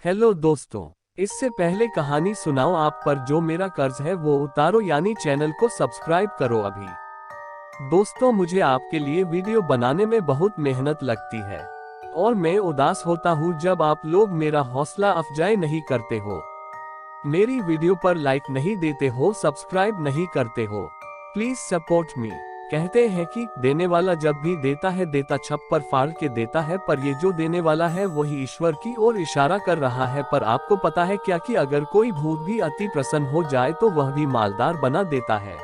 Hello दोस्तों। इससे पहले कहानी सुनाओ आप पर जो मेरा कर्ज है वो उतारो, यानी चैनल को सब्सक्राइब करो अभी। दोस्तों, मुझे आपके लिए वीडियो बनाने में बहुत मेहनत लगती है और मैं उदास होता हूँ जब आप लोग मेरा हौसला अफजाई नहीं करते हो, मेरी वीडियो पर लाइक नहीं देते हो, सब्सक्राइब नहीं करते हो। Please support me. कहते हैं कि देने वाला जब भी देता है देता छप्पर फाड़ के देता है, पर ये जो देने वाला है वही ईश्वर की ओर इशारा कर रहा है। पर आपको पता है क्या कि अगर कोई भूत भी अति प्रसन्न हो जाए तो वह भी मालदार बना देता है।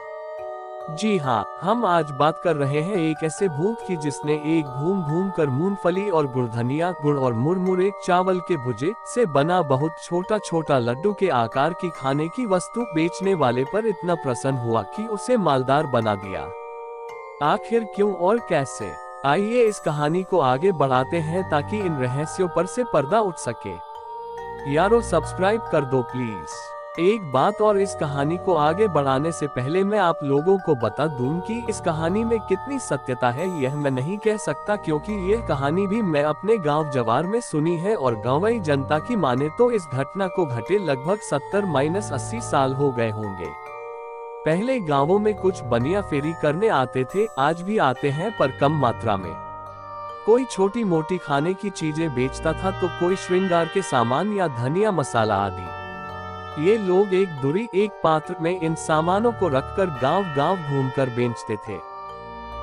जी हाँ, हम आज बात कर रहे हैं एक ऐसे भूत की जिसने एक घूम घूम कर मूंगफली और गुड़धनिया, गुड़ और मुरमुरे चावल के भुजे से बना बहुत छोटा छोटा लड्डू के आकार की खाने की वस्तु बेचने वाले पर इतना प्रसन्न हुआ कि उसे मालदार बना दिया। आखिर क्यों और कैसे, आइए इस कहानी को आगे बढ़ाते हैं ताकि इन रहस्यों पर से पर्दा उठ सके। यारो सब्सक्राइब कर दो प्लीज। एक बात और, इस कहानी को आगे बढ़ाने से पहले मैं आप लोगों को बता दूं कि इस कहानी में कितनी सत्यता है यह मैं नहीं कह सकता, क्योंकि यह कहानी भी मैं अपने गांव जवार में सुनी है और गांवी जनता की माने तो इस घटना को घटे लगभग 70-80 साल हो गए होंगे। पहले गांवों में कुछ बनिया फेरी करने आते थे, आज भी आते हैं पर कम मात्रा में। कोई छोटी मोटी खाने की चीजें बेचता था तो कोई श्रृंगार के सामान या धनिया मसाला आदि। ये लोग एक दूरी एक पात्र में इन सामानों को रखकर गांव गांव घूमकर बेचते थे।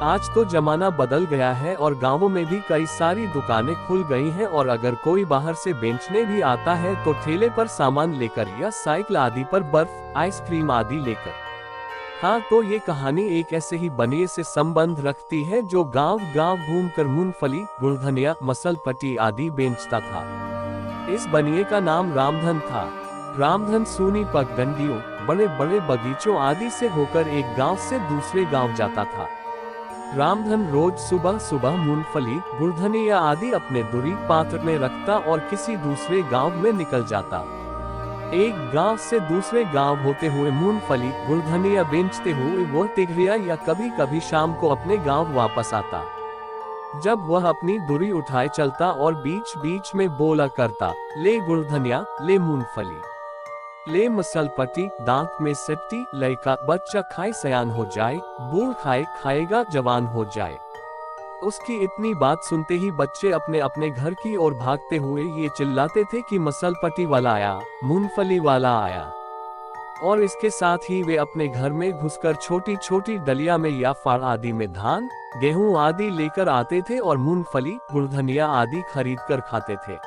आज तो जमाना बदल गया है और गांवों में भी कई सारी दुकानें खुल गई हैं और अगर कोई बाहर से बेचने भी आता है तो ठेले पर सामान लेकर या साइकिल आदि पर बर्फ, आइसक्रीम आदि लेकर। हाँ, तो ये कहानी एक ऐसे ही बनिए से संबंध रखती है जो गांव गांव घूमकर मूंगफली, गुड़धनिया, मसलपट्टी आदि बेचता था। इस बनिए का नाम रामधन था। रामधन सूनी पगडंडियों, बड़े बड़े बगीचों आदि से होकर एक गांव से दूसरे गांव जाता था। रामधन रोज सुबह सुबह मूंगफली, गुड़धनिया आदि अपने दूरी पात्र में रखता और किसी दूसरे गांव में निकल जाता। एक गांव से दूसरे गांव होते हुए मूंगफली, गुड़धनिया बेचते हुए वह तिगरिया या कभी कभी शाम को अपने गांव वापस आता। जब वह अपनी दूरी उठाए चलता और बीच बीच में बोला करता, ले गुड़धनिया, ले मूंगफली, ले मसलपट्टी, दांत में सिट्टी, लड़का बच्चा खाए सयान हो जाए, बूढ़ खाए खाएगा जवान हो जाए। उसकी इतनी बात सुनते ही बच्चे अपने अपने घर की ओर भागते हुए ये चिल्लाते थे कि मसलपट्टी वाला आया, मूंगफली वाला आया। और इसके साथ ही वे अपने घर में घुसकर छोटी छोटी डलिया में या फाड़ आदि में धान, गेहूं आदि लेकर आते थे और मूंगफली, गुड़धनिया आदि खरीद कर खाते थे।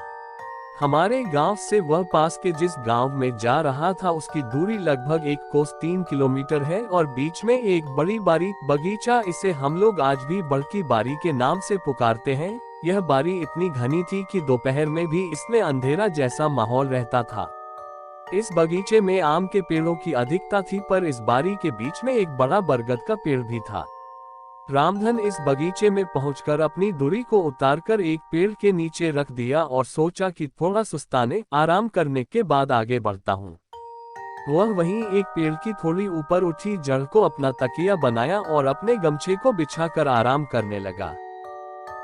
हमारे गांव से वह पास के जिस गांव में जा रहा था उसकी दूरी लगभग 1 कोस 3 किलोमीटर है और बीच में एक बड़ी बारी बगीचा, इसे हम लोग आज भी बड़की बारी के नाम से पुकारते हैं। यह बारी इतनी घनी थी कि दोपहर में भी इसमें अंधेरा जैसा माहौल रहता था। इस बगीचे में आम के पेड़ों की अधिकता थी, पर इस बारी के बीच में एक बड़ा बरगद का पेड़ भी था। रामधन इस बगीचे में पहुंचकर अपनी दूरी को उतारकर एक पेड़ के नीचे रख दिया और सोचा कि थोड़ा सुस्ताने आराम करने के बाद आगे बढ़ता हूँ। वह वहीं एक पेड़ की थोड़ी ऊपर उठी जड़ को अपना तकिया बनाया और अपने गमछे को बिछाकर आराम करने लगा।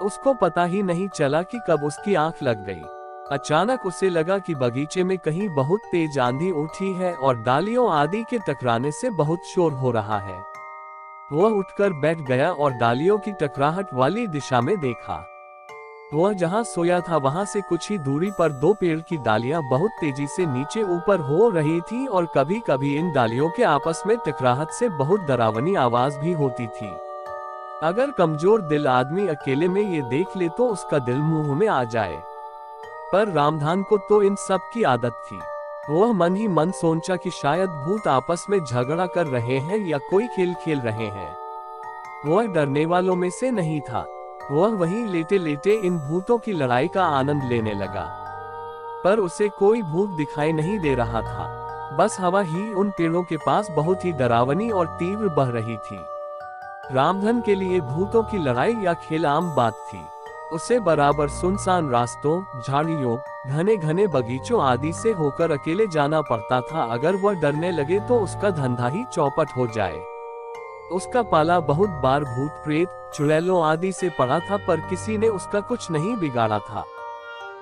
उसको पता ही नहीं चला कि कब उसकी आंख लग गई। अचानक उसे लगा कि बगीचे में कहीं बहुत तेज आंधी उठी है और डालियों आदि के टकराने से बहुत शोर हो रहा है। वह उठकर बैठ गया और डालियों की टकराहट वाली दिशा में देखा। वह जहां सोया था वहां से कुछ ही दूरी पर 2 पेड़ की डालियां बहुत तेजी से नीचे ऊपर हो रही थी और कभी कभी इन डालियों के आपस में टकराहट से बहुत डरावनी आवाज भी होती थी। अगर कमजोर दिल आदमी अकेले में ये देख ले तो उसका दिल मुंह में आ जाए, पर रामधन को तो इन सब की आदत थी। वह मन ही मन सोचा कि शायद भूत आपस में झगड़ा कर रहे हैं या कोई खेल खेल रहे हैं। वह डरने वालों में से नहीं था। वह वहीं लेटे लेटे इन भूतों की लड़ाई का आनंद लेने लगा, पर उसे कोई भूत दिखाई नहीं दे रहा था। बस हवा ही उन पेड़ों के पास बहुत ही डरावनी और तीव्र बह रही थी। रामधन के लिए भूतों की लड़ाई या खेल आम बात थी। उसे बराबर सुनसान रास्तों, झाड़ियों, घने घने बगीचों आदि से होकर अकेले जाना पड़ता था। अगर वह डरने लगे तो उसका धंधा ही चौपट हो जाए। उसका पाला बहुत बार भूत प्रेत, चुड़ैलों आदि से पड़ा था, पर किसी ने उसका कुछ नहीं बिगाड़ा था।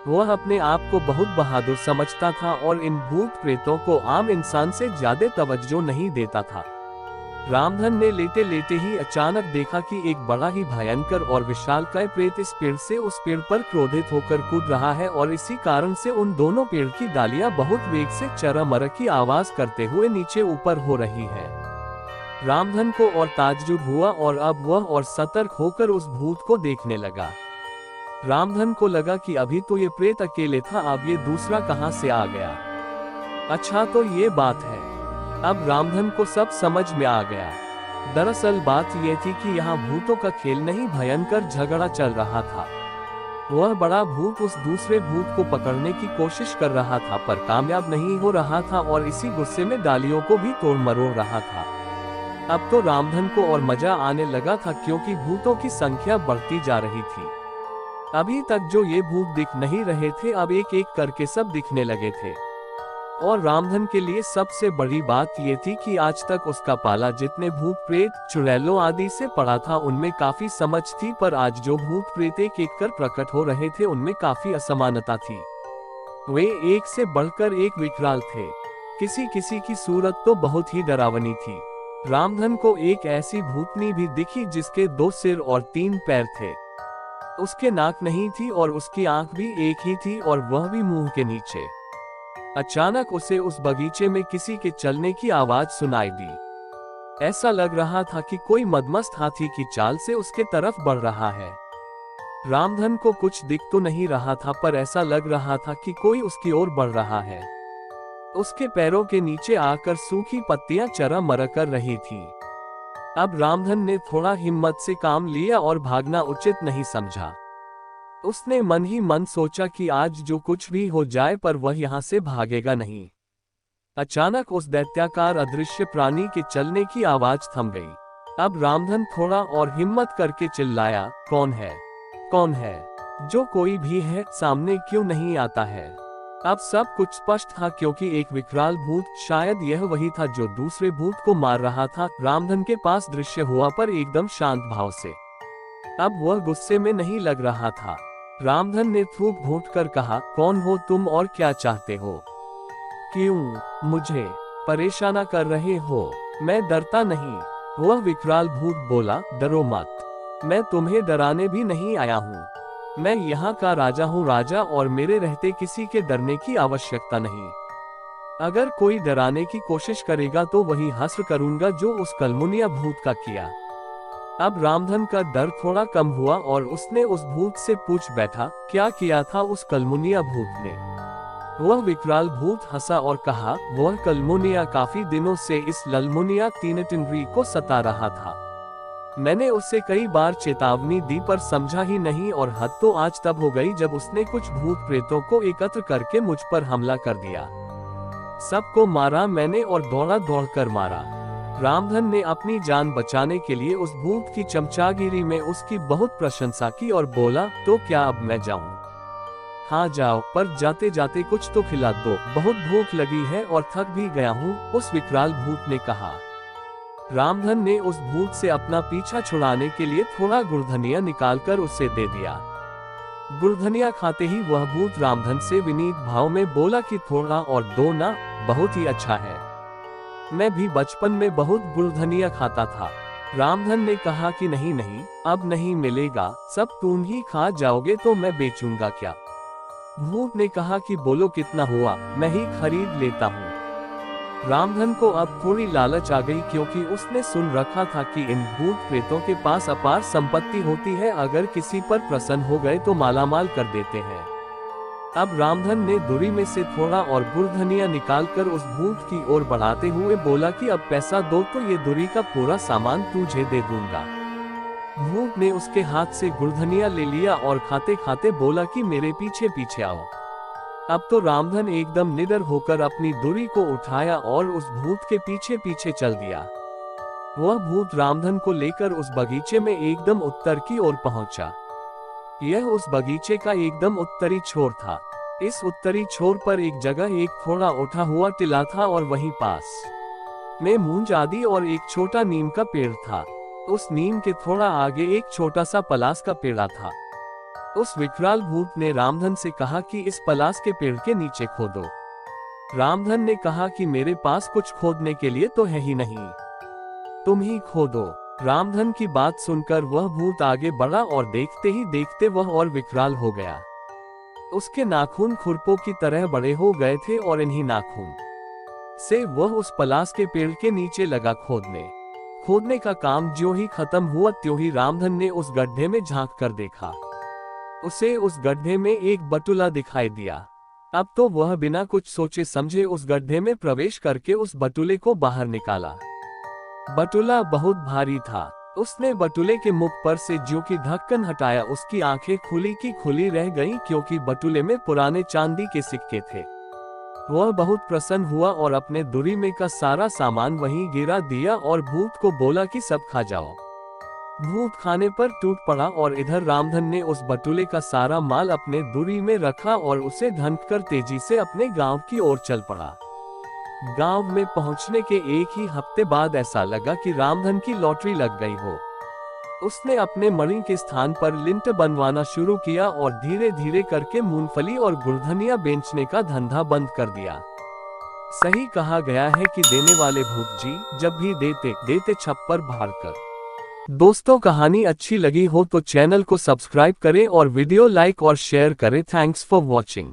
वह अपने आप को बहुत बहादुर समझता था और इन भूत प्रेतों को आम इंसान से ज्यादा तवज्जो नहीं देता था। रामधन ने लेटे लेटे ही अचानक देखा कि एक बड़ा ही भयंकर और विशालकाय प्रेत इस पेड़ से उस पेड़ पर क्रोधित होकर कूद रहा है और इसी कारण से उन दोनों पेड़ की डालियां बहुत वेग से चरमर की आवाज करते हुए नीचे ऊपर हो रही है। रामधन को और ताज्जुब हुआ और अब वह और सतर्क होकर उस भूत को देखने लगा। रामधन को लगा कि अभी तो ये प्रेत अकेले था, अब ये दूसरा कहां से आ गया। अच्छा तो ये बात है। अब रामधन को सब समझ में आ गया। दरअसल बात यह थी कि यहाँ भूतों का खेल नहीं, भयंकर झगड़ा चल रहा था। वह बड़ा भूत उस दूसरे भूत को पकड़ने की कोशिश कर रहा था पर कामयाब नहीं हो रहा था और इसी गुस्से में डालियों को भी तोड़ मरोड़ रहा था। अब तो रामधन को और मजा आने लगा था क्योंकि भूतों की संख्या बढ़ती जा रही थी। अभी तक जो ये भूत दिख नहीं रहे थे अब एक एक करके सब दिखने लगे थे। और रामधन के लिए सबसे बड़ी बात ये थी कि आज तक उसका पाला जितने भूत प्रेत चुड़ैलों आदि से पड़ा था उनमें काफी समझ थी, पर आज जो भूत प्रेत एक एक कर प्रकट हो रहे थे उनमें काफी असमानता थी। वे एक से बढ़कर एक विकराल थे। किसी किसी की सूरत तो बहुत ही डरावनी थी। रामधन को एक ऐसी भूतनी भी दिखी जिसके 2 सिर और 3 पैर थे। उसके नाक नहीं थी और उसकी आंख भी एक ही थी और वह भी मुंह के नीचे। अचानक उसे उस बगीचे में किसी के चलने की आवाज सुनाई दी। ऐसा लग रहा था कि कोई मदमस्त हाथी की चाल से उसके तरफ बढ़ रहा है। रामधन को कुछ दिख तो नहीं रहा था पर ऐसा लग रहा था कि कोई उसकी ओर बढ़ रहा है। उसके पैरों के नीचे आकर सूखी पत्तियां चरमर कर रही थी। अब रामधन ने थोड़ा हिम्मत से काम लिया और भागना उचित नहीं समझा। उसने मन ही मन सोचा कि आज जो कुछ भी हो जाए पर वह यहाँ से भागेगा नहीं। अचानक उस दैत्याकार अदृश्य प्राणी के चलने की आवाज थम गई। अब रामधन थोड़ा और हिम्मत करके चिल्लाया, कौन है? कौन है? जो कोई भी है सामने क्यों नहीं आता है? अब सब कुछ स्पष्ट था क्योंकि एक विकराल भूत, शायद यह वही था जो दूसरे भूत को मार रहा था, रामधन के पास दृश्य हुआ पर एकदम शांत भाव से। अब वह गुस्से में नहीं लग रहा था। रामधन ने थूक घोंट कर कहा, कौन हो तुम और क्या चाहते हो? क्यों मुझे परेशान कर रहे हो? मैं डरता नहीं। वह विकराल भूत बोला, डरो मत, मैं तुम्हें डराने भी नहीं आया हूँ। मैं यहाँ का राजा हूँ राजा, और मेरे रहते किसी के डरने की आवश्यकता नहीं। अगर कोई डराने की कोशिश करेगा तो वही हश्र करूंगा जो उस कलमुनिया भूत का किया। अब रामधन का डर थोड़ा कम हुआ और उसने उस भूत से पूछ बैठा, क्या किया था उस कलमुनिया भूत ने? वह विकराल भूत हंसा और कहा, वह कलमुनिया काफी दिनों से इस ललमुनिया तीनटिनरी को सता रहा था। मैंने उससे कई बार चेतावनी दी पर समझा ही नहीं, और हद तो आज तब हो गई जब उसने कुछ भूत प्रेतों को एकत्र करके मुझ पर हमला कर दिया। सबको मारा मैंने और दौड़ा दौड़कर मारा। रामधन ने अपनी जान बचाने के लिए उस भूत की चमचागिरी में उसकी बहुत प्रशंसा की और बोला, तो क्या अब मैं जाऊं? हाँ जाओ, पर जाते जाते कुछ तो खिला दो, बहुत भूख लगी है और थक भी गया हूँ, उस विकराल भूत ने कहा। रामधन ने उस भूत से अपना पीछा छुड़ाने के लिए थोड़ा गुड़धनिया निकालकर उसे दे दिया। गुड़धनिया खाते ही वह भूत रामधन से विनीत भाव में बोला कि थोड़ा और दो ना, बहुत ही अच्छा है। मैं भी बचपन में बहुत गुड़धनिया खाता था। रामधन ने कहा कि नहीं नहीं, अब नहीं मिलेगा, सब तुम ही खा जाओगे तो मैं बेचूंगा क्या? भूत ने कहा कि बोलो कितना हुआ, मैं ही खरीद लेता हूँ। रामधन को अब थोड़ी लालच आ गई क्योंकि उसने सुन रखा था कि इन भूत प्रेतों के पास अपार संपत्ति होती है, अगर किसी पर प्रसन्न हो गए तो मालामाल कर देते हैं। अब रामधन ने दूरी में से थोड़ा और गुड़धनिया निकालकर उस भूत की ओर बढ़ाते हुए बोला कि अब पैसा दो तो ये दूरी का पूरा सामान तुझे दे दूंगा। भूत ने उसके हाथ से गुड़धनिया ले लिया और खाते खाते बोला कि मेरे पीछे पीछे आओ। अब तो रामधन एकदम निडर होकर अपनी दूरी को उठाया और उस भूत के पीछे पीछे चल दिया। वह भूत रामधन को लेकर उस बगीचे में एकदम उत्तर की ओर पहुंचा। यह उस बगीचे का एकदम उत्तरी छोर था। इस उत्तरी छोर पर एक जगह एक थोड़ा उठा हुआ टीला था और वहीं पास में मूंज आदि और एक छोटा नीम का पेड़ था। उस नीम के थोड़ा आगे एक छोटा सा पलास का पेड़ा था। उस विकराल भूत ने रामधन से कहा कि इस पलास के पेड़ के नीचे खोदो। रामधन ने कहा कि मेरे पास कुछ खोदने के लिए तो है ही नहीं, तुम ही खोदो। रामधन की बात सुनकर वह भूत आगे बढ़ा और देखते ही देखते वह और विकराल हो गया। उसके नाखून खुरपों की तरह बड़े हो गए थे और इन्हीं नाखून से वह उस पलास के पेड़ के नीचे लगा खोदने का काम ज्यों ही खत्म हुआ त्यों ही रामधन ने उस गड्ढे में झांक कर देखा। उसे उस गड्ढे में एक बटुला दिखाई दिया। अब तो वह बिना कुछ सोचे समझे उस गड्ढे में प्रवेश करके उस बटुले को बाहर निकाला। बटुला बहुत भारी था। उसने बटुले के मुख पर से ज्यों की ढक्कन हटाया, उसकी आंखें खुली की खुली रह गईं क्योंकि बटुले में पुराने चांदी के सिक्के थे। वह बहुत प्रसन्न हुआ और अपने दूरी में का सारा सामान वहीं गिरा दिया और भूत को बोला कि सब खा जाओ। भूत खाने पर टूट पड़ा और इधर रामधन ने उस बटुले का सारा माल अपने दूरी में रखा और उसे ढंककर तेजी से अपने गांव की ओर चल पड़ा। गांव में पहुंचने के एक ही हफ्ते बाद ऐसा लगा कि रामधन की लॉटरी लग गई हो। उसने अपने मणि के स्थान पर लिंट बनवाना शुरू किया और धीरे धीरे करके मूंगफली और गुड़धनिया बेचने का धंधा बंद कर दिया। सही कहा गया है कि देने वाले भूत जी जब भी देते छप्पर फाड़ कर। दोस्तों, कहानी अच्छी लगी हो तो चैनल को सब्सक्राइब करें और वीडियो लाइक और शेयर करें। Thanks for watching.